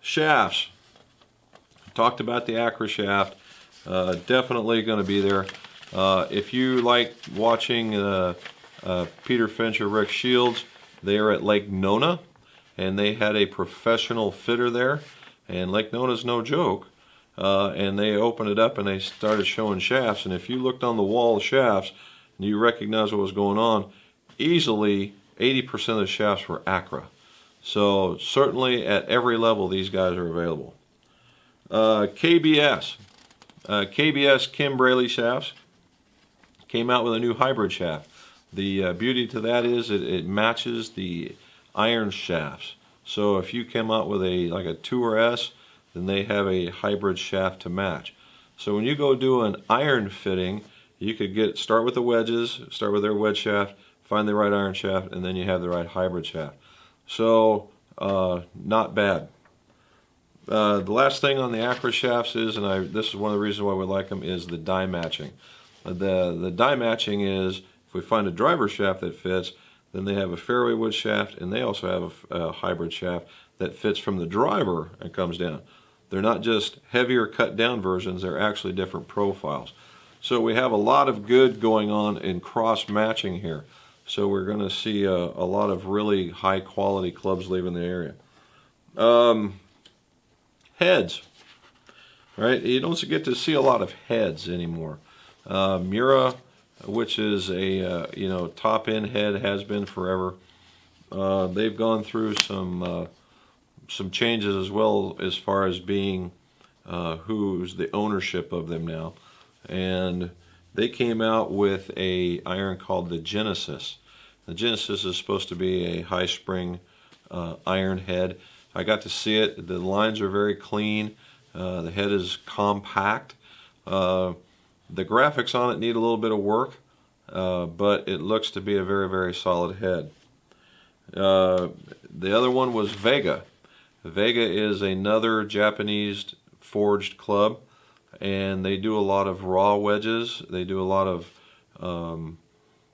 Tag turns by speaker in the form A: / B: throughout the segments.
A: Shafts. Talked about the Acra shaft. Definitely going to be there. If you like watching Peter Finch or Rick Shields, they are at Lake Nona, and they had a professional fitter there, and Lake Nona's no joke. And they opened it up and they started showing shafts, and if you looked on the wall of shafts and you recognized what was going on, easily 80% of the shafts were Acra. So certainly at every level these guys are available. KBS. KBS Kim Braley shafts came out with a new hybrid shaft. The beauty to that is it matches the iron shafts. So if you came out with like a Tour S, then they have a hybrid shaft to match. So when you go do an iron fitting, you could start with the wedges, start with their wedge shaft, find the right iron shaft, and then you have the right hybrid shaft. So not bad. The last thing on the Acra shafts is, and this is one of the reasons why we like them, is the die matching. The die matching is, if we find a driver shaft that fits, then they have a fairway wood shaft, and they also have a hybrid shaft that fits from the driver and comes down. They're not just heavier cut down versions, they're actually different profiles. So we have a lot of good going on in cross matching here. So we're going to see a lot of really high quality clubs leaving the area. Heads, right? You don't get to see a lot of heads anymore. Mura, which is a top end head, has been forever. They've gone through some changes as well as far as being who's the ownership of them now, and they came out with a iron called the Genesis. The Genesis is supposed to be a high spring iron head. I got to see it. The lines are very clean. The head is compact. The graphics on it need a little bit of work, but it looks to be a very, very solid head. The other one was Vega. Vega is another Japanese forged club, and they do a lot of raw wedges. They do a lot of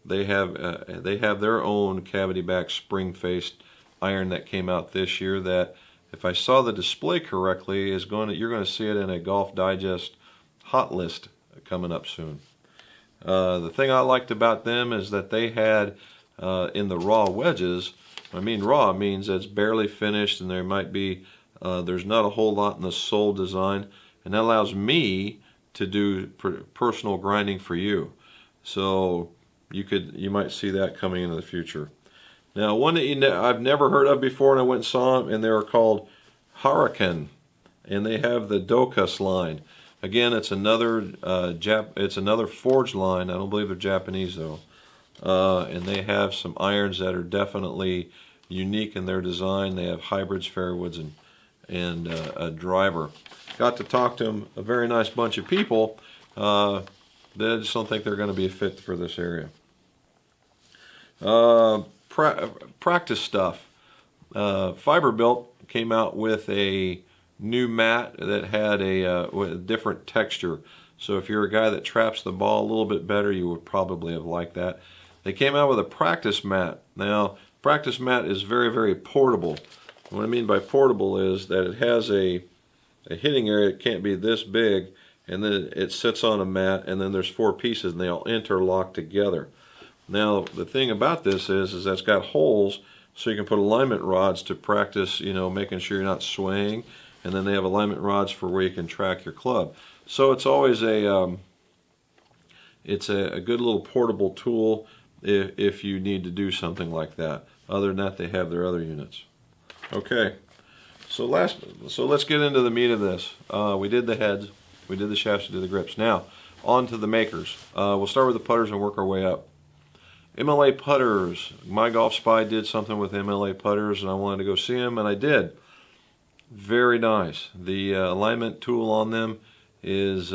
A: they have their own cavity back spring faced iron that came out this year that, if I saw the display correctly, you're going to see it in a Golf Digest hot list coming up soon. The thing I liked about them is that they had in the raw wedges, I mean raw means it's barely finished and there might be there's not a whole lot in the sole design, and that allows me to do personal grinding for you. So you might see that coming into the future. Now, one that I've never heard of before, and I went and saw them, and they were called Hurricane, and they have the Docus line. Again, it's another forged line. I don't believe they're Japanese though, and they have some irons that are definitely unique in their design. They have hybrids, fairwoods, and a driver. Got to talk to them, a very nice bunch of people. I just don't think they're going to be a fit for this area. Practice stuff. Fiberbuilt came out with a new mat that had with a different texture. So if you're a guy that traps the ball a little bit better, you would probably have liked that. They came out with a practice mat. Now, practice mat is very, very portable. What I mean by portable is that it has a hitting area. It can't be this big, and then it sits on a mat, and then there's 4 pieces, and they all interlock together. Now, the thing about this is that it's got holes, so you can put alignment rods to practice, making sure you're not swaying, and then they have alignment rods for where you can track your club. So it's always a good little portable tool if you need to do something like that. Other than that, they have their other units. Okay, so let's get into the meat of this. We did the heads, we did the shafts, we did the grips. Now, on to the makers. We'll start with the putters and work our way up. MLA putters. MyGolf Spy did something with MLA putters, and I wanted to go see them, and I did. Very nice. The alignment tool on them is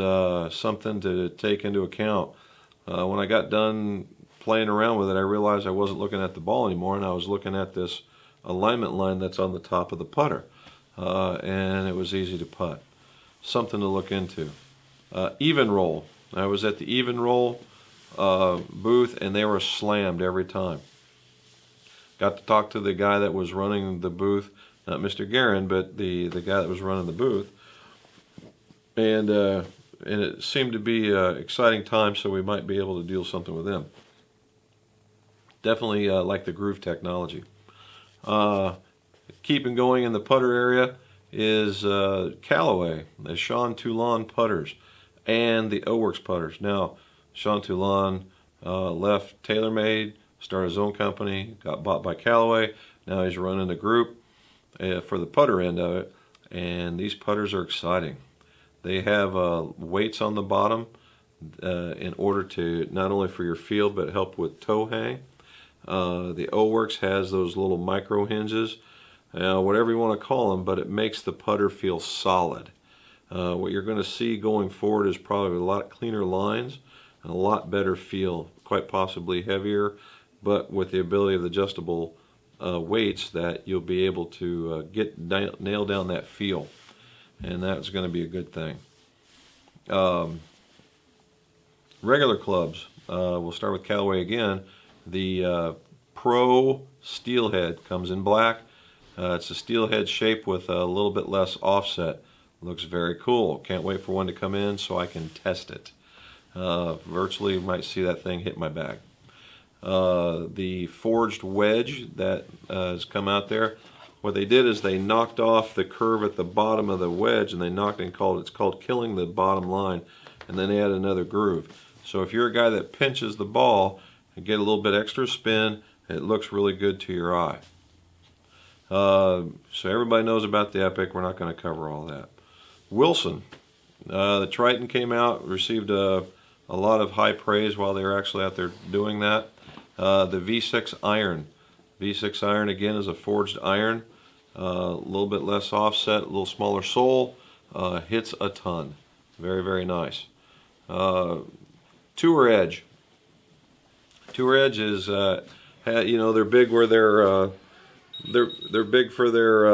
A: something to take into account. When I got done playing around with it, I realized I wasn't looking at the ball anymore, and I was looking at this alignment line that's on the top of the putter, and it was easy to putt. Something to look into. Even roll. I was at the even roll booth, and they were slammed every time. Got to talk to the guy that was running the booth. not Mr. Guerin, but the guy that was running the booth. And it seemed to be an exciting time, so we might be able to deal something with them. Definitely like the groove technology. Keeping going in the putter area is Callaway, the Sean Toulon putters, and the O-Works putters. Now, Sean Toulon left TaylorMade, started his own company, got bought by Callaway. Now he's running a group for the putter end of it, and these putters are exciting. They have weights on the bottom in order to not only for your feel, but help with toe hang. The O-Works has those little micro hinges, whatever you want to call them, but it makes the putter feel solid. What you're going to see going forward is probably a lot cleaner lines and a lot better feel, quite possibly heavier, but with the ability of the adjustable weights that you'll be able to nail down that feel, and that's going to be a good thing. Regular clubs, we'll start with Callaway again. The Pro Steelhead comes in black. It's a steelhead shape with a little bit less offset. Looks very cool. Can't wait for one to come in so I can test it. Virtually might see that thing hit my bag. The forged wedge that has come out there, what they did is they knocked off the curve at the bottom of the wedge, and they knocked it and it's called killing the bottom line, and then they add another groove. So if you're a guy that pinches the ball and get a little bit extra spin, it looks really good to your eye. So everybody knows about the Epic. We're not going to cover all that. Wilson, the Triton came out, received a lot of high praise while they were actually out there doing that. The V6 iron. V6 iron again is a forged iron, a little bit less offset, a little smaller sole, hits a ton. Very, very nice. Tour Edge. Tour Edge is, you know, they're big where they're big for their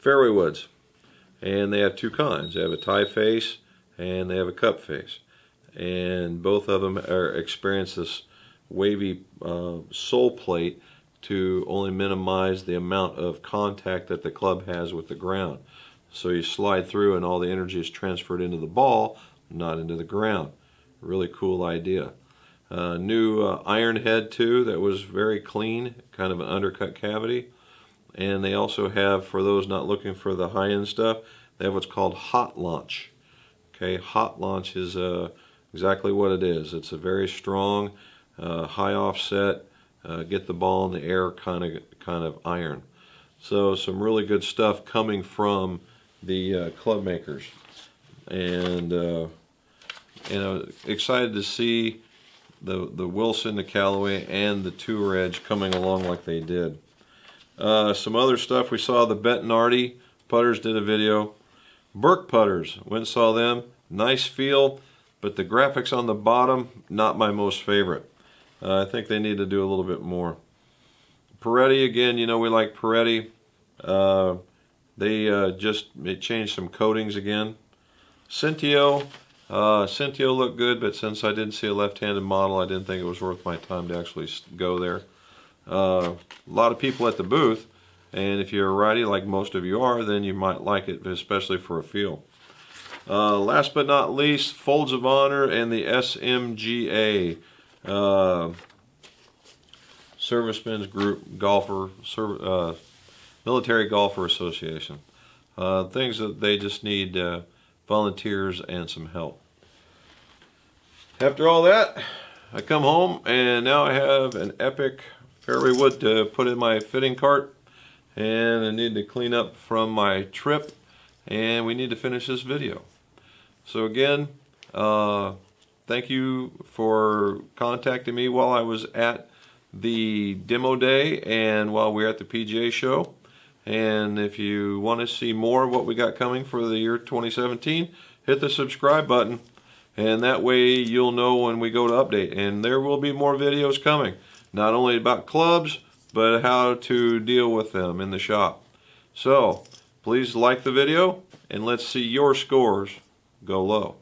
A: fairway woods, and they have two kinds. They have a tie face and they have a cup face, and both of them experience this wavy sole plate to only minimize the amount of contact that the club has with the ground. So you slide through and all the energy is transferred into the ball, not into the ground. Really cool idea. New iron head too that was very clean, kind of an undercut cavity. And they also have, for those not looking for the high-end stuff, they have what's called hot launch. Okay, hot launch is exactly what it is. It's a very strong, high offset, get the ball in the air kind of iron. So some really good stuff coming from the club makers, and you know, excited to see the Wilson, the Callaway, and the Tour Edge coming along like they did. Some other stuff we saw, the Bettinardi putters did a video. Burke putters, went and saw them. Nice feel, but the graphics on the bottom, not my most favorite. I think they need to do a little bit more. Peretti, again, you know we like Peretti. They changed some coatings again. Cintio looked good, but since I didn't see a left-handed model, I didn't think it was worth my time to actually go there. A lot of people at the booth, and if you're a righty like most of you are, then you might like it, especially for a feel. Last but not least, Folds of Honor and the SMGA, Servicemen's Group Golfer, Military Golfer Association. Things that they just need volunteers and some help. After all that, I come home and now I have an Epic fairway wood to put in my fitting cart, and I need to clean up from my trip, and we need to finish this video. So again, thank you for contacting me while I was at the demo day and while we were at the PGA show. And if you want to see more of what we got coming for the year 2017, hit the subscribe button, and that way you'll know when we go to update. And there will be more videos coming, not only about clubs, but how to deal with them in the shop. So please like the video, and let's see your scores go low.